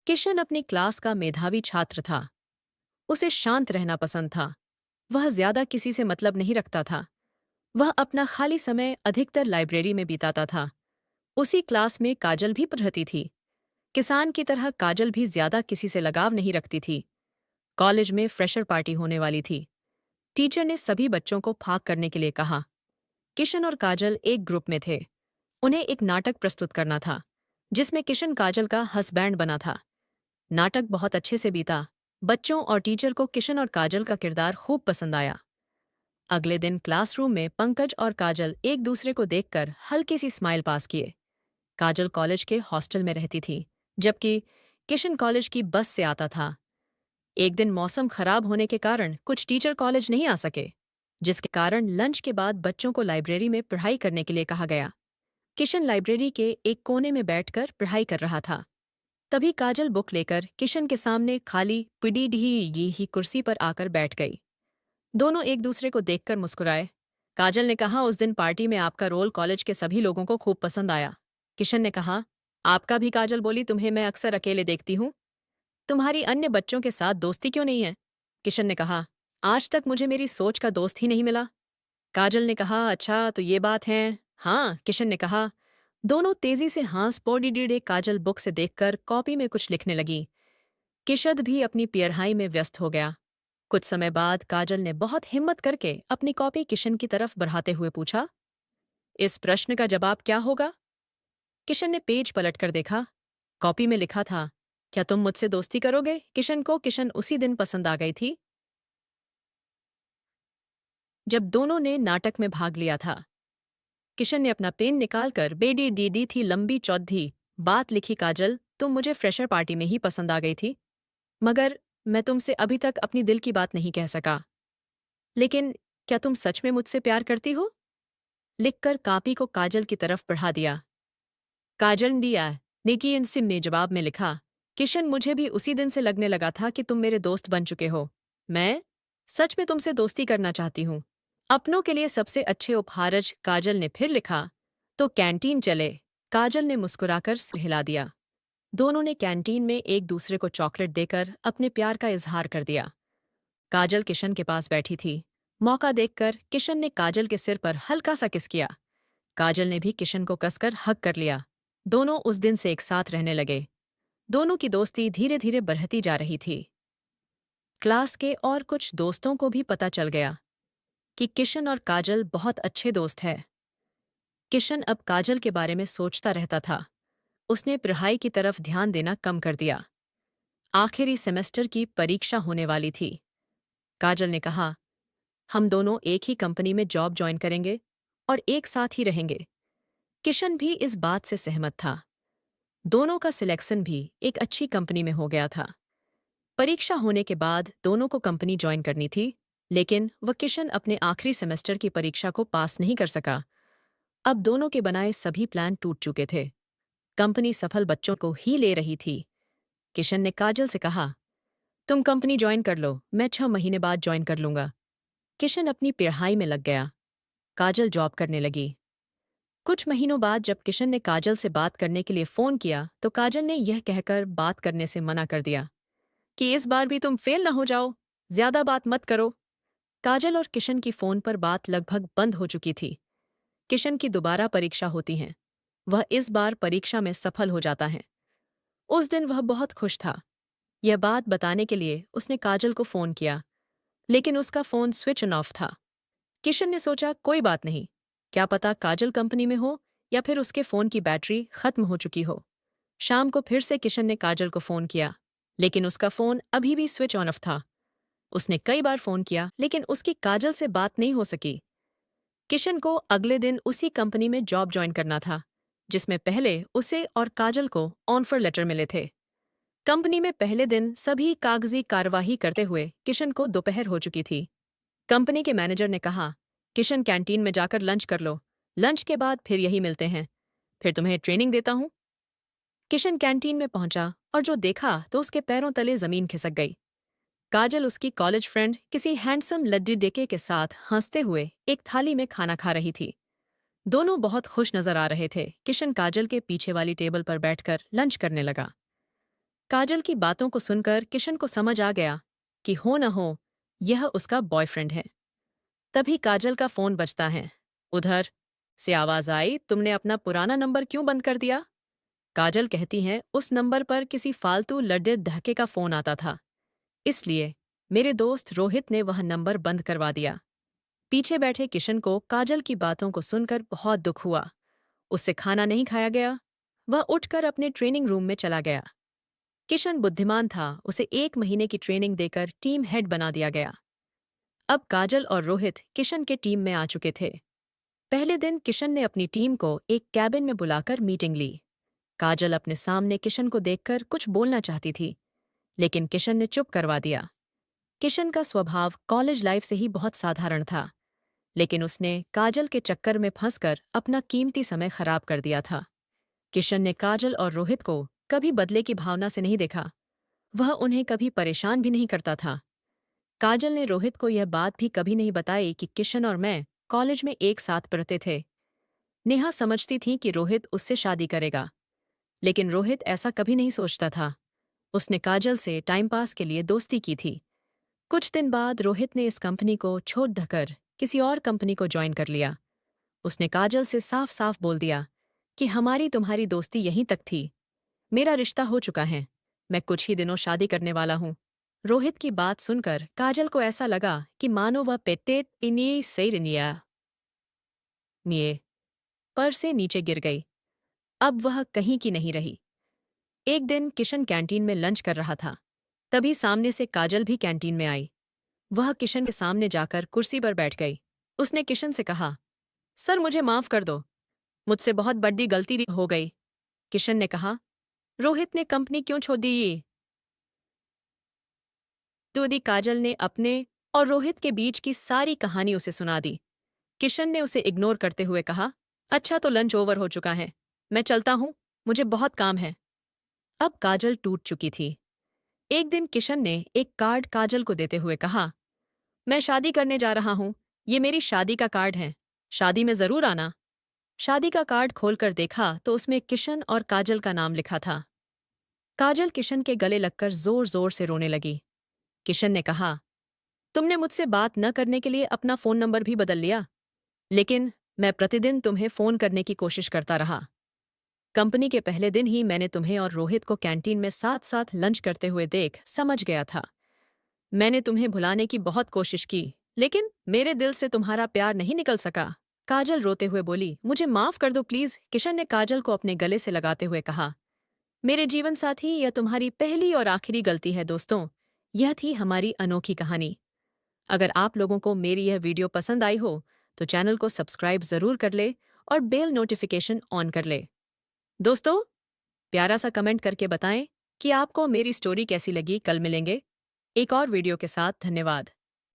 किशन अपनी क्लास का मेधावी छात्र था। उसे शांत रहना पसंद था। वह ज्यादा किसी से मतलब नहीं रखता था। वह अपना खाली समय अधिकतर लाइब्रेरी में बिताता था। उसी क्लास में काजल भी पढ़ती थी। किसान की तरह काजल भी ज्यादा किसी से लगाव नहीं रखती थी। कॉलेज में फ्रेशर पार्टी होने वाली थी। टीचर ने सभी बच्चों को भाग करने के लिए कहा। किशन और काजल एक ग्रुप में थे। उन्हें एक नाटक प्रस्तुत करना था जिसमें किशन काजल का हसबैंड बना था। नाटक बहुत अच्छे से बीता। बच्चों और टीचर को किशन और काजल का किरदार खूब पसंद आया। अगले दिन क्लासरूम में पंकज और काजल एक दूसरे को देखकर हल्की सी स्माइल पास किए। काजल कॉलेज के हॉस्टल में रहती थी, जबकि किशन कॉलेज की बस से आता था। एक दिन मौसम खराब होने के कारण कुछ टीचर कॉलेज नहीं आ सके, जिसके कारण लंच के बाद बच्चों को लाइब्रेरी में पढ़ाई करने के लिए कहा गया। किशन लाइब्रेरी के एक कोने में बैठकर पढ़ाई कर रहा था। तभी काजल बुक लेकर किशन के सामने खाली पिडीढी ही कुर्सी पर आकर बैठ गई। दोनों एक दूसरे को देखकर मुस्कुराए। काजल ने कहा, उस दिन पार्टी में आपका रोल कॉलेज के सभी लोगों को खूब पसंद आया। किशन ने कहा, आपका भी। काजल बोली, तुम्हें मैं अक्सर अकेले देखती हूँ। तुम्हारी अन्य बच्चों के साथ दोस्ती क्यों नहीं है? किशन ने कहा, आज तक मुझे मेरी सोच का दोस्त ही नहीं मिला। काजल ने कहा, अच्छा तो ये बात है। हाँ, किशन ने कहा। दोनों तेजी से हंस पौड़ी काजल बुक से देखकर कॉपी में कुछ लिखने लगी। किशद भी अपनी पियरहाई में व्यस्त हो गया। कुछ समय बाद काजल ने बहुत हिम्मत करके अपनी कॉपी किशन की तरफ बढ़ाते हुए पूछा, इस प्रश्न का जवाब क्या होगा? किशन ने पेज पलटकर देखा। कॉपी में लिखा था, क्या तुम मुझसे दोस्ती करोगे? किशन को किशन उसी दिन पसंद आ गई थी जब दोनों ने नाटक में भाग लिया था। किशन ने अपना पेन निकालकर बेडी दीदी थी लंबी चौधी बात लिखी, काजल तुम मुझे फ्रेशर पार्टी में ही पसंद आ गई थी, मगर मैं तुमसे अभी तक अपनी दिल की बात नहीं कह सका। लेकिन क्या तुम सच में मुझसे प्यार करती हो? लिखकर कापी को काजल की तरफ बढ़ा दिया। काजल दिया नेकी सिम ने जवाब में लिखा, किशन मुझे भी उसी दिन से लगने लगा था कि तुम मेरे दोस्त बन चुके हो। मैं सच में तुमसे दोस्ती करना चाहती हूँ। अपनों के लिए सबसे अच्छे उपहारज, काजल ने फिर लिखा। तो कैंटीन चले। काजल ने मुस्कुराकर सिर हिला दिया। दोनों ने कैंटीन में एक दूसरे को चॉकलेट देकर अपने प्यार का इजहार कर दिया। काजल किशन के पास बैठी थी। मौका देखकर किशन ने काजल के सिर पर हल्का सा किस किया। काजल ने भी किशन को कसकर हग कर लिया। दोनों उस दिन से एक साथ रहने लगे। दोनों की दोस्ती धीरे धीरे बढ़ती जा रही थी। क्लास के और कुछ दोस्तों को भी पता चल गया कि किशन और काजल बहुत अच्छे दोस्त हैं। किशन अब काजल के बारे में सोचता रहता था। उसने पढ़ाई की तरफ ध्यान देना कम कर दिया। आखिरी सेमेस्टर की परीक्षा होने वाली थी। काजल ने कहा, हम दोनों एक ही कंपनी में जॉब ज्वाइन करेंगे और एक साथ ही रहेंगे। किशन भी इस बात से सहमत था। दोनों का सिलेक्शन भी एक अच्छी कंपनी में हो गया था। परीक्षा होने के बाद दोनों को कंपनी ज्वाइन करनी थी, लेकिन वह किशन अपने आखिरी सेमेस्टर की परीक्षा को पास नहीं कर सका। अब दोनों के बनाए सभी प्लान टूट चुके थे। कंपनी सफल बच्चों को ही ले रही थी। किशन ने काजल से कहा, तुम कंपनी ज्वाइन कर लो, मैं 6 महीने बाद ज्वाइन कर लूंगा। किशन अपनी पढ़ाई में लग गया। काजल जॉब करने लगी। कुछ महीनों बाद जब किशन ने काजल से बात करने के लिए फोन किया तो काजल ने यह कहकर बात करने से मना कर दिया कि इस बार भी तुम फेल न हो जाओ, ज्यादा बात मत करो। काजल और किशन की फोन पर बात लगभग बंद हो चुकी थी। किशन की दोबारा परीक्षा होती है। वह इस बार परीक्षा में सफल हो जाता है। उस दिन वह बहुत खुश था। यह बात बताने के लिए उसने काजल को फोन किया, लेकिन उसका फोन स्विच ऑफ था। किशन ने सोचा, कोई बात नहीं, क्या पता काजल कंपनी में हो या फिर उसके फोन की बैटरी खत्म हो चुकी हो। शाम को फिर से किशन ने काजल को फोन किया, लेकिन उसका फोन अभी भी स्विच ऑन था। उसने कई बार फोन किया, लेकिन उसकी काजल से बात नहीं हो सकी। किशन को अगले दिन उसी कंपनी में जॉब ज्वाइन करना था, जिसमें पहले उसे और काजल को ऑफर लेटर मिले थे। कंपनी में पहले दिन सभी कागजी कार्यवाही करते हुए किशन को दोपहर हो चुकी थी। कंपनी के मैनेजर ने कहा, किशन कैंटीन में जाकर लंच कर लो, लंच के बाद फिर यही मिलते हैं, फिर तुम्हें ट्रेनिंग देता हूँ। किशन कैंटीन में पहुंचा और जो देखा तो उसके पैरों तले जमीन खिसक गई। काजल उसकी कॉलेज फ्रेंड किसी हैंडसम लड्डी डेके के साथ हंसते हुए एक थाली में खाना खा रही थी। दोनों बहुत खुश नजर आ रहे थे। किशन काजल के पीछे वाली टेबल पर बैठकर लंच करने लगा। काजल की बातों को सुनकर किशन को समझ आ गया कि हो न हो यह उसका बॉयफ्रेंड है। तभी काजल का फोन बजता है। उधर से आवाज आई, तुमने अपना पुराना नंबर क्यों बंद कर दिया? काजल कहती है, उस नंबर पर किसी फालतू लड्डे धक्के का फोन आता था, इसलिए मेरे दोस्त रोहित ने वह नंबर बंद करवा दिया। पीछे बैठे किशन को काजल की बातों को सुनकर बहुत दुख हुआ। उससे खाना नहीं खाया गया। वह उठकर अपने ट्रेनिंग रूम में चला गया। किशन बुद्धिमान था, उसे 1 महीने की ट्रेनिंग देकर टीम हेड बना दिया गया। अब काजल और रोहित किशन के टीम में आ चुके थे। पहले दिन किशन ने अपनी टीम को एक कैबिन में बुलाकर मीटिंग ली। काजल अपने सामने किशन को देखकर कुछ बोलना चाहती थी, लेकिन किशन ने चुप करवा दिया। किशन का स्वभाव कॉलेज लाइफ से ही बहुत साधारण था, लेकिन उसने काजल के चक्कर में फंसकर अपना कीमती समय खराब कर दिया था। किशन ने काजल और रोहित को कभी बदले की भावना से नहीं देखा। वह उन्हें कभी परेशान भी नहीं करता था। काजल ने रोहित को यह बात भी कभी नहीं बताई कि किशन और मैं कॉलेज में एक साथ पढ़ते थे। नेहा समझती थी कि रोहित उससे शादी करेगा, लेकिन रोहित ऐसा कभी नहीं सोचता था। उसने काजल से टाइम पास के लिए दोस्ती की थी। कुछ दिन बाद रोहित ने इस कंपनी को छोड़ धकर किसी और कंपनी को ज्वाइन कर लिया। उसने काजल से साफ साफ बोल दिया कि हमारी तुम्हारी दोस्ती यहीं तक थी। मेरा रिश्ता हो चुका है, मैं कुछ ही दिनों शादी करने वाला हूँ। रोहित की बात सुनकर काजल को ऐसा लगा कि मानो वह पेटे इनी सैरनिया निये पर से नीचे गिर गई। अब वह कहीं की नहीं रही। एक दिन किशन कैंटीन में लंच कर रहा था। तभी सामने से काजल भी कैंटीन में आई। वह किशन के सामने जाकर कुर्सी पर बैठ गई। उसने किशन से कहा, सर मुझे माफ कर दो, मुझसे बहुत बड़ी गलती हो गई। किशन ने कहा, रोहित ने कंपनी क्यों छोड़ दी ये? दूदी काजल ने अपने और रोहित के बीच की सारी कहानी उसे सुना दी। किशन ने उसे इग्नोर करते हुए कहा, अच्छा तो लंच ओवर हो चुका है, मैं चलता हूँ, मुझे बहुत काम है। अब काजल टूट चुकी थी। एक दिन किशन ने एक कार्ड काजल को देते हुए कहा, मैं शादी करने जा रहा हूँ, ये मेरी शादी का कार्ड है, शादी में जरूर आना। शादी का कार्ड खोलकर देखा तो उसमें किशन और काजल का नाम लिखा था। काजल किशन के गले लगकर जोर जोर से रोने लगी। किशन ने कहा, तुमने मुझसे बात न करने के लिए अपना फोन नंबर भी बदल लिया, लेकिन मैं प्रतिदिन तुम्हें फोन करने की कोशिश करता रहा। कंपनी के पहले दिन ही मैंने तुम्हें और रोहित को कैंटीन में साथ साथ लंच करते हुए देख समझ गया था। मैंने तुम्हें भुलाने की बहुत कोशिश की, लेकिन मेरे दिल से तुम्हारा प्यार नहीं निकल सका। काजल रोते हुए बोली, मुझे माफ कर दो प्लीज। किशन ने काजल को अपने गले से लगाते हुए कहा, मेरे जीवन साथी, यह तुम्हारी पहली और आखिरी गलती है। दोस्तों, यह थी हमारी अनोखी कहानी। अगर आप लोगों को मेरी यह वीडियो पसंद आई हो तो चैनल को सब्सक्राइब जरूर कर ले और बेल नोटिफिकेशन ऑन कर ले। दोस्तों, प्यारा सा कमेंट करके बताएं कि आपको मेरी स्टोरी कैसी लगी। कल मिलेंगे एक और वीडियो के साथ। धन्यवाद।